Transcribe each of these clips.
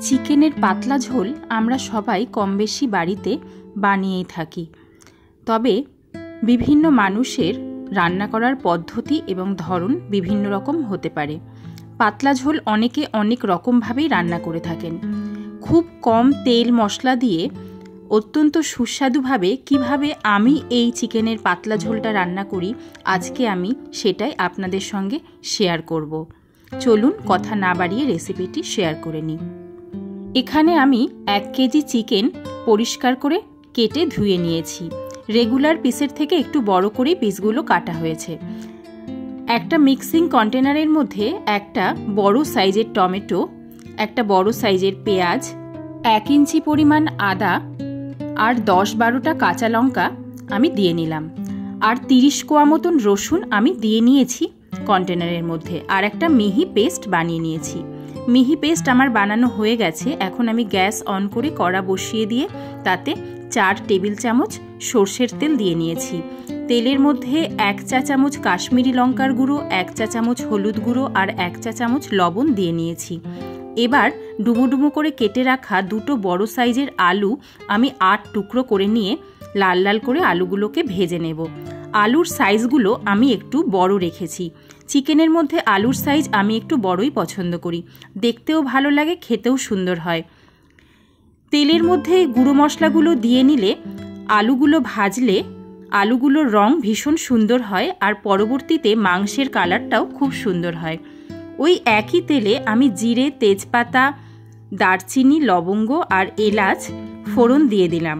চিকেনের পাতলা ঝোল আমরা সবাই কম বেশি বাড়িতে বানিয়েই থাকি। তবে বিভিন্ন মানুষের রান্না করার পদ্ধতি এবং ধরন বিভিন্ন রকম হতে পারে। পাতলা ঝোল অনেকে অনেক রকমভাবেই রান্না করে থাকেন। খুব কম তেল মশলা দিয়ে অত্যন্ত সুস্বাদুভাবে কিভাবে আমি এই চিকেনের পাতলা ঝোলটা রান্না করি, আজকে আমি সেটাই আপনাদের সঙ্গে শেয়ার করব। চলুন কথা না বাড়িয়ে রেসিপিটি শেয়ার করে নিই। এখানে আমি 1 কেজি চিকেন পরিষ্কার করে কেটে ধুয়ে নিয়েছি। রেগুলার পিসের থেকে একটু বড় করে পিসগুলো কাটা হয়েছে। একটা মিক্সিং কন্টেনারের মধ্যে একটা বড় সাইজের টমেটো, একটা বড় সাইজের পেঁয়াজ, 1 ইঞ্চি পরিমাণ আদা আর 10-12টা কাঁচা লঙ্কা আমি দিয়ে নিলাম। আর 30 কোয়া মতন রসুন আমি দিয়ে নিয়েছি কন্টেনারের মধ্যে। আর একটা মিহি পেস্ট বানিয়ে নিয়েছি। মিহি পেস্ট আমার বানানো হয়ে গেছে। এখন আমি গ্যাস অন করে কড়া বসিয়ে দিয়ে তাতে 4 টেবিল চামচ সর্ষের তেল দিয়ে নিয়েছি। তেলের মধ্যে 1 চা চামচ কাশ্মীরি লঙ্কার গুঁড়ো, 1 চা চামচ হলুদ গুঁড়ো আর 1 চা চামচ লবণ দিয়ে নিয়েছি। এবার ডুমো ডুমো করে কেটে রাখা 2টো বড় সাইজের আলু আমি 8 টুকরো করে নিয়ে লাল লাল করে আলুগুলোকে ভেজে নেব। আলুর সাইজগুলো আমি একটু বড় রেখেছি। চিকেনের মধ্যে আলুর সাইজ আমি একটু বড়ই পছন্দ করি, দেখতেও ভালো লাগে, খেতেও সুন্দর হয়। তেলের মধ্যে গুঁড়ো মশলাগুলো দিয়ে নিলে আলুগুলো ভাজলে আলুগুলোর রং ভীষণ সুন্দর হয় আর পরবর্তীতে মাংসের কালারটাও খুব সুন্দর হয়। ওই একই তেলে আমি জিরে, তেজপাতা, দারচিনি, লবঙ্গ আর এলাচ ফোড়ন দিয়ে দিলাম।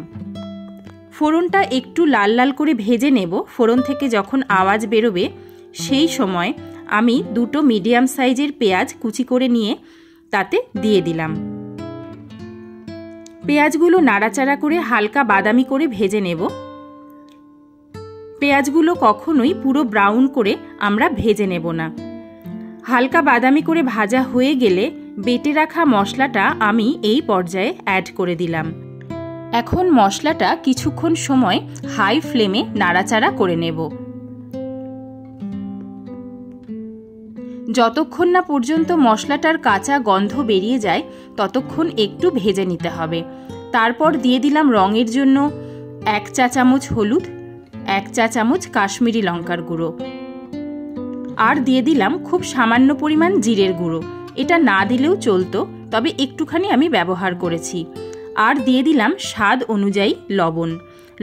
ফোড়নটা একটু লাল লাল করে ভেজে নেব। ফোড়ন থেকে যখন আওয়াজ বেরোবে সেই সময় আমি 2টো মিডিয়াম সাইজের পেঁয়াজ কুচি করে নিয়ে তাতে দিয়ে দিলাম। পেঁয়াজগুলো নাড়াচাড়া করে হালকা বাদামি করে ভেজে নেব। পেঁয়াজগুলো কখনোই পুরো ব্রাউন করে আমরা ভেজে নেব না। হালকা বাদামি করে ভাজা হয়ে গেলে বেটে রাখা মশলাটা আমি এই পর্যায়ে অ্যাড করে দিলাম। এখন মশলাটা কিছুক্ষণ সময় হাই ফ্লেমে নাড়াচাড়া করে নেব। যতক্ষণ না পর্যন্ত মশলাটার কাঁচা গন্ধ বেরিয়ে যায় ততক্ষণ একটু ভেজে নিতে হবে। তারপর দিয়ে দিলাম রঙের জন্য 1 চা চামচ হলুদ, 1 চা চামচ কাশ্মীরি লঙ্কার গুঁড়ো আর দিয়ে দিলাম খুব সামান্য পরিমাণ জিরের গুঁড়ো। এটা না দিলেও চলতো, তবে একটুখানি আমি ব্যবহার করেছি। আর দিয়ে দিলাম স্বাদ অনুযায়ী লবণ।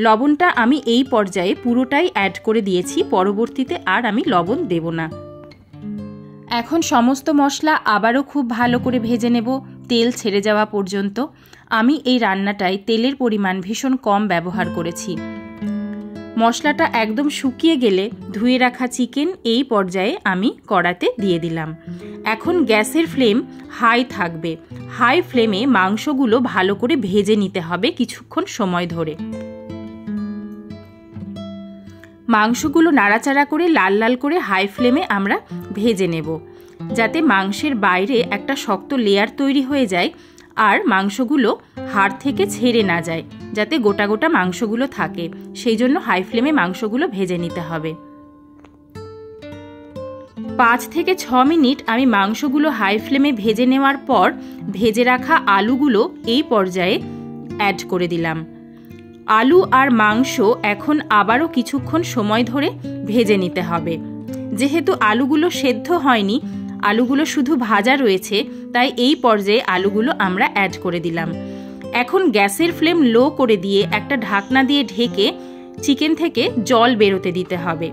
লবণটা আমি এই পর্যায়ে পুরোটাই অ্যাড করে দিয়েছি, পরবর্তীতে আর আমি লবণ দেব না। এখন সমস্ত মশলা আবারও খুব ভালো করে ভেজে নেব তেল ছেড়ে যাওয়া পর্যন্ত। আমি এই রান্নাটায় তেলের পরিমাণ ভীষণ কম ব্যবহার করেছি। মশলাটা একদম শুকিয়ে গেলে ধুয়ে রাখা চিকেন এই পর্যায়ে আমি কড়াতে দিয়ে দিলাম। এখন গ্যাসের ফ্লেম হাই থাকবে। হাই ফ্লেমে মাংসগুলো ভালো করে ভেজে নিতে হবে কিছুক্ষণ সময় ধরে। মাংসগুলো নাড়াচাড়া করে লাল লাল করে হাই ফ্লেমে আমরা ভেজে নেব, যাতে মাংসের বাইরে একটা শক্ত লেয়ার তৈরি হয়ে যায় আর মাংসগুলো হাড় থেকে ছেড়ে না যায়, যাতে গোটা গোটা মাংসগুলো থাকে। সেই জন্য হাই ফ্লেমে মাংসগুলো ভেজে নিতে হবে। 5 থেকে 6 মিনিট আমি মাংসগুলো হাই ফ্লেমে ভেজে নেওয়ার পর ভেজে রাখা আলুগুলো এই পর্যায়ে অ্যাড করে দিলাম। আলু আর মাংস এখন আবারও কিছুক্ষণ সময় ধরে ভেজে নিতে হবে। যেহেতু আলুগুলো সেদ্ধ হয়নি, আলুগুলো শুধু ভাজা রয়েছে, তাই এই পর্যায়ে আলুগুলো আমরা অ্যাড করে দিলাম। এখন গ্যাসের ফ্লেম লো করে দিয়ে একটা ঢাকনা দিয়ে ঢেকে চিকেন থেকে জল বেরোতে দিতে হবে।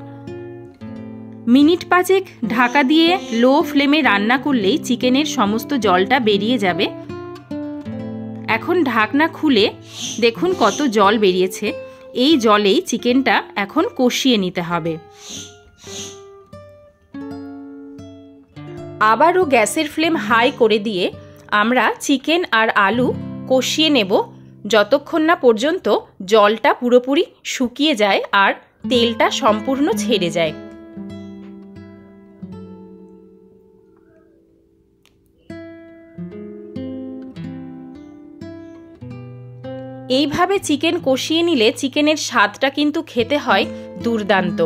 মিনিট 5 ঢাকা দিয়ে লো ফ্লেমে রান্না করলেই চিকেনের সমস্ত জলটা বেরিয়ে যাবে। এখন ঢাকনা খুলে দেখুন কত জল বেরিয়েছে। এই জলেই চিকেনটা এখন কষিয়ে নিতে হবে। আবারও গ্যাসের ফ্লেম হাই করে দিয়ে আমরা চিকেন আর আলু কষিয়ে নেব যতক্ষণ না পর্যন্ত জলটা পুরোপুরি শুকিয়ে যায় আর তেলটা সম্পূর্ণ ছেড়ে যায়। এইভাবে চিকেন কষিয়ে নিলে চিকেনের স্বাদটা কিন্তু খেতে হয় দুর্দান্ত।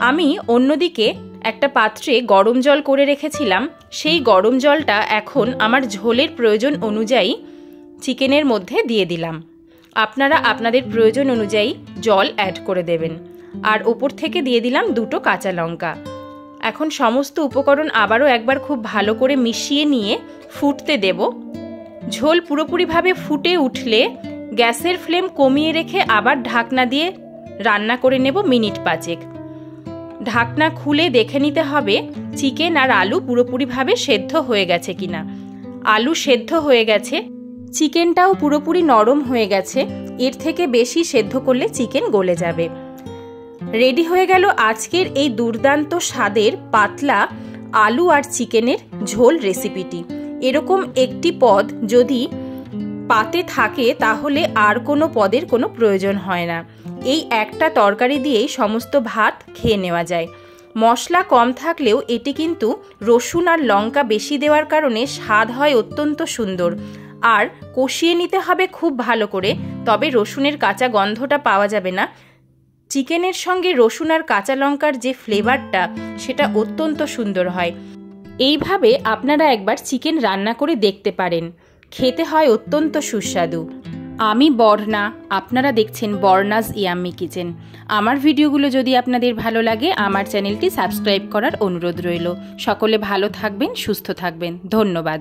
আমি অন্যদিকে একটা পাত্রে গরম জল করে রেখেছিলাম। সেই গরম জলটা এখন আমার ঝোলের প্রয়োজন অনুযায়ী চিকেনের মধ্যে দিয়ে দিলাম। আপনারা আপনাদের প্রয়োজন অনুযায়ী জল অ্যাড করে দেবেন। আর ওপর থেকে দিয়ে দিলাম 2টো কাঁচা লঙ্কা। এখন সমস্ত উপকরণ আবারও একবার খুব ভালো করে মিশিয়ে নিয়ে ফুটতে দেব। ঝোল পুরোপুরিভাবে ফুটে উঠলে গ্যাসের ফ্লেম কমিয়ে রেখে আবার ঢাকনা দিয়ে রান্না করে নেব মিনিট 5। ঢাকনা খুলে দেখে নিতে হবে চিকেন আর আলু পুরোপুরিভাবে সেদ্ধ হয়ে গেছে কিনা। আলু সেদ্ধ হয়ে গেছে, চিকেনটাও পুরোপুরি নরম হয়ে গেছে। এর থেকে বেশি সেদ্ধ করলে চিকেন গলে যাবে। রেডি হয়ে গেল আজকের এই দুর্দান্ত স্বাদের পাতলা আলু আর চিকেনের ঝোল রেসিপিটি। এরকম একটি পদ যদি পাতে থাকে তাহলে আর কোনো পদের কোনো প্রয়োজন হয় না। এই একটা তরকারি দিয়েই সমস্ত ভাত খেয়ে নেওয়া যায়। মশলা কম থাকলেও এটি কিন্তু রসুন আর লঙ্কা বেশি দেওয়ার কারণে স্বাদ হয় অত্যন্ত সুন্দর। আর কষিয়ে নিতে হবে খুব ভালো করে, তবে রসুনের কাঁচা গন্ধটা পাওয়া যাবে না। চিকেনের সঙ্গে রসুন আর কাঁচা লঙ্কার যে ফ্লেভারটা সেটা অত্যন্ত সুন্দর হয়। এইভাবে আপনারা একবার চিকেন রান্না করে দেখতে পারেন, খেতে হয় অত্যন্ত সুস্বাদু। আমি বর্ণা, আপনারা দেখছেন বর্ণাস ইয়াম্মি কিচেন। আমার ভিডিওগুলো যদি আপনাদের ভালো লাগে আমার চ্যানেলটি সাবস্ক্রাইব করার অনুরোধ রইল। সকলে ভালো থাকবেন, সুস্থ থাকবেন। ধন্যবাদ।